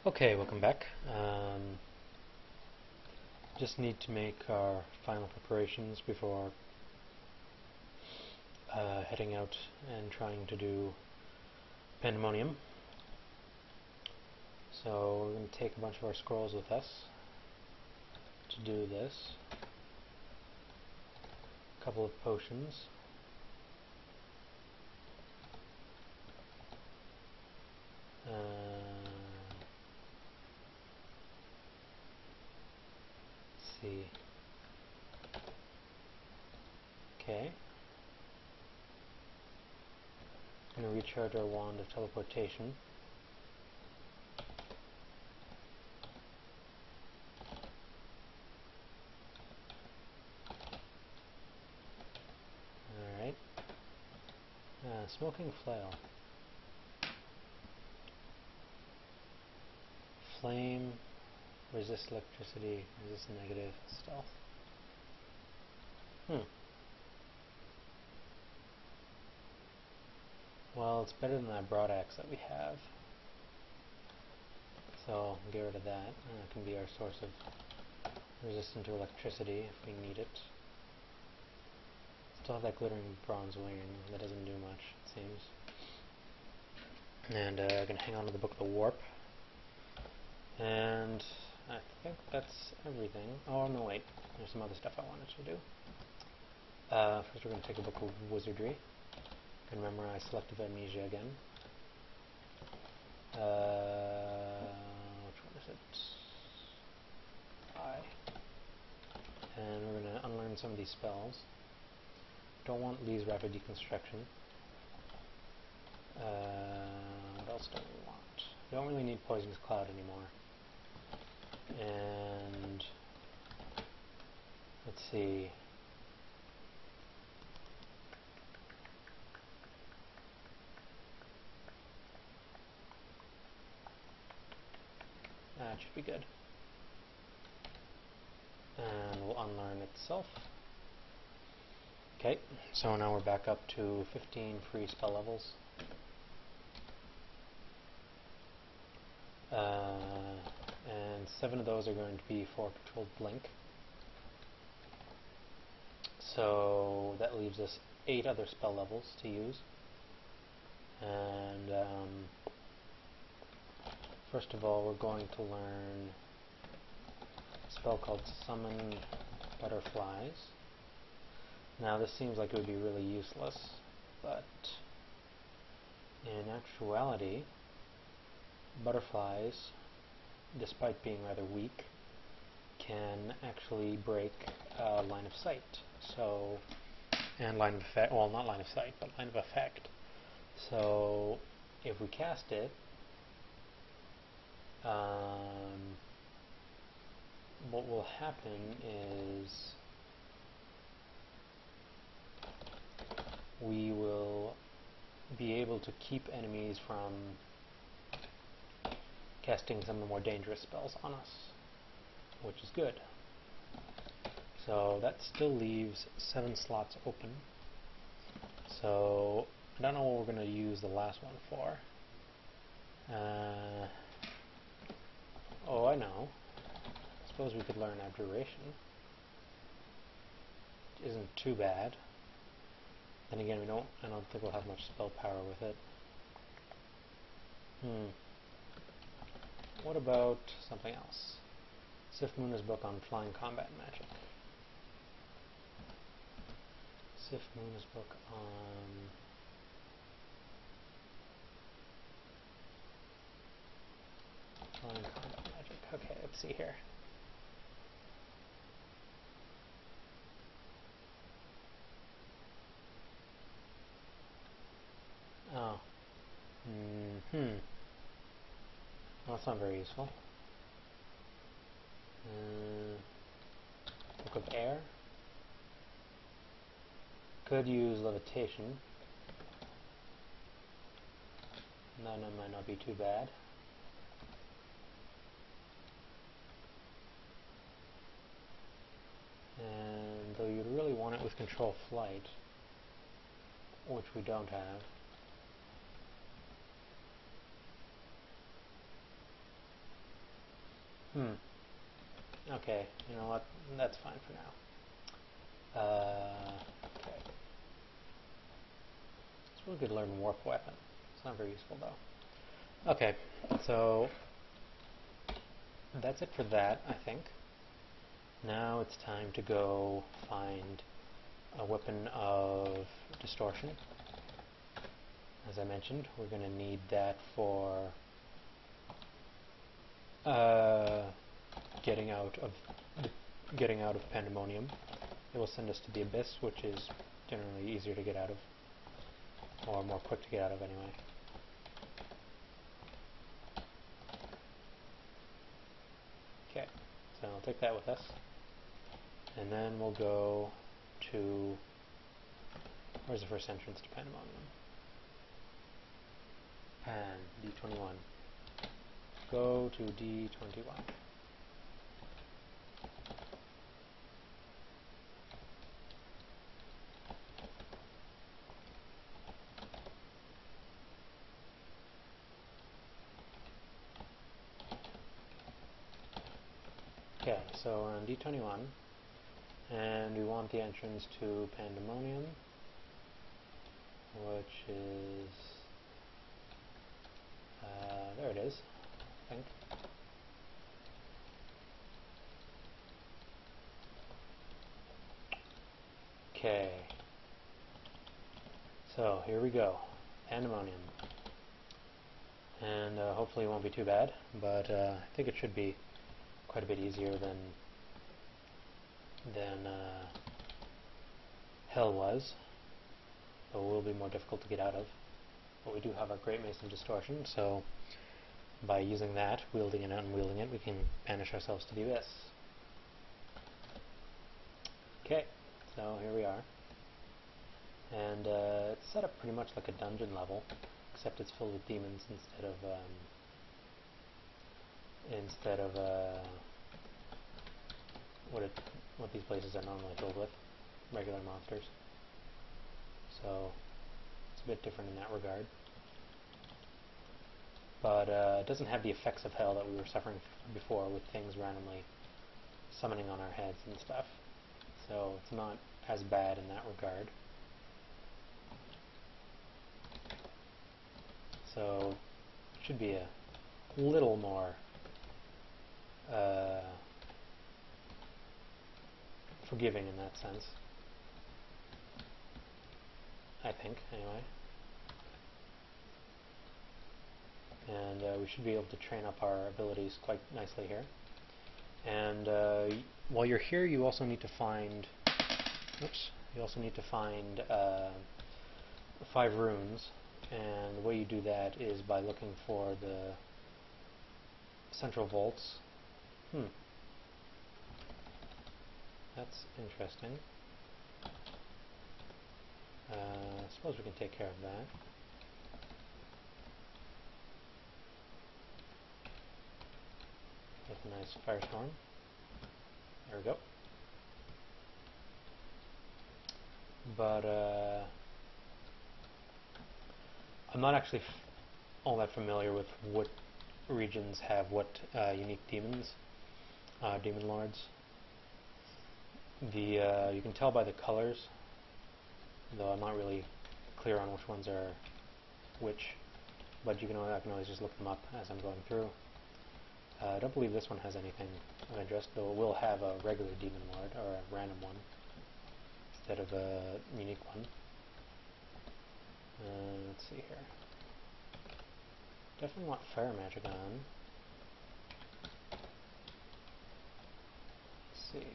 Okay, welcome back. Just need to make our final preparations before heading out and trying to do Pandemonium. So we're going to take a bunch of our scrolls with us to do this. A couple of potions. Let's see. Okay. I'm going to recharge our wand of teleportation. Alright. Smoking flail. Flame, resist electricity, resist negative, stealth. Well, it's better than that broadaxe that we have. So I'll get rid of that. That can be our source of resistance to electricity if we need it. Still have that glittering bronze wing. That doesn't do much, it seems. And I'm going to hang on to the Book of the Warp. And I think that's everything. Oh, no, wait. There's some other stuff I wanted to do. First we're going to take a Book of Wizardry. And memorize Selective Amnesia again. Which one is it? I. And we're going to unlearn some of these spells. Don't want Lee's Rapid Deconstruction. What else do we want? We don't really need Poisonous Cloud anymore. And let's see. That should be good. And we'll unlearn itself. Okay, so now we're back up to 15 free spell levels. And 7 of those are going to be for Controlled Blink. So that leaves us 8 other spell levels to use. And first of all, we're going to learn a spell called Summon Butterflies. Now this seems like it would be really useless, but in actuality, butterflies, despite being rather weak, can actually break line of sight. So, and line of effect, well, not line of sight, but line of effect. So if we cast it, what will happen is we will be able to keep enemies from casting some of the more dangerous spells on us, which is good. So that still leaves 7 slots open. So I don't know what we're going to use the last one for. Oh, I know. I suppose we could learn Abjuration. It isn't too bad. Then again, I don't think we'll have much spell power with it. What about something else? Sif Muna's book on flying combat magic. Sif Muna's book on flying combat magic. Okay, let's see here. Oh. Well, that's not very useful. Book of Air. Could use Levitation. That might not be too bad. And though you'd really want it with Control Flight, which we don't have. Okay, you know what? That's fine for now. Okay. It's really good to learn Warp Weapon. It's not very useful though. Okay, so that's it for that, I think. Now it's time to go find a weapon of distortion. As I mentioned, we're going to need that for getting out of Pandemonium. It will send us to the Abyss, which is generally easier to get out of, or more quick to get out of anyway. Okay, so I'll take that with us, and then we'll go to, where's the first entrance to Pandemonium? Pan, D21. Go to D21. Okay, so we're on D21, and we want the entrance to Pandemonium, which is, there it is, I think. Okay, so here we go, Pandemonium, and hopefully it won't be too bad, but I think it should be quite a bit easier than Hell was, though it will be more difficult to get out of. But we do have our Great Mace of Distortion, so by using that, wielding it and unwielding it, we can banish ourselves to the Abyss. Okay, so here we are. And it's set up pretty much like a dungeon level, except it's filled with demons instead of what these places are normally filled with, regular monsters. So it's a bit different in that regard. But it doesn't have the effects of Hell that we were suffering before, with things randomly summoning on our heads and stuff. So it's not as bad in that regard. So it should be a little more forgiving in that sense, I think, anyway. And we should be able to train up our abilities quite nicely here. And while you're here, you also need to find, you also need to find 5 runes, and the way you do that is by looking for the central vaults. That's interesting. I suppose we can take care of that. With a nice firestorm. There we go. But I'm not actually all that familiar with what regions have what unique demons, demon lords. You can tell by the colors, though I'm not really clear on which ones are which, but I can always just look them up as I'm going through. I don't believe this one has anything of interest, though it will have a regular demon lord, or a random one, instead of a unique one. Let's see here. Definitely want fire magic on. Let's see.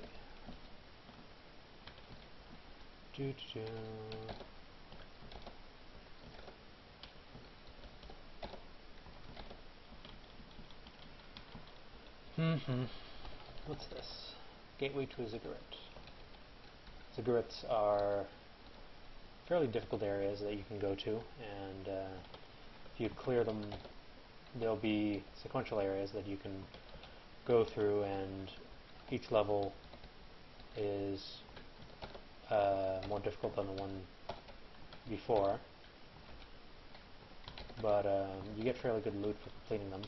What's this? Gateway to a ziggurat. Ziggurats are fairly difficult areas that you can go to, and if you clear them, there'll be sequential areas that you can go through, and each level is more difficult than the one before, but you get fairly good loot for completing them.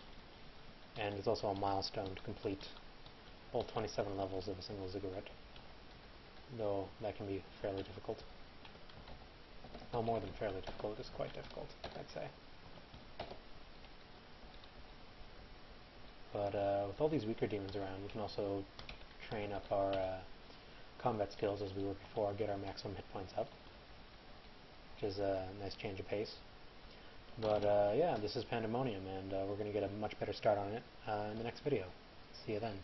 and it's also a milestone to complete all 27 levels of a single ziggurat, though that can be fairly difficult. Well, more than fairly difficult, it's quite difficult, I'd say. But with all these weaker demons around, we can also train up our combat skills as we were before, get our maximum hit points up, which is a nice change of pace. But yeah, this is Pandemonium, and we're going to get a much better start on it in the next video. See you then.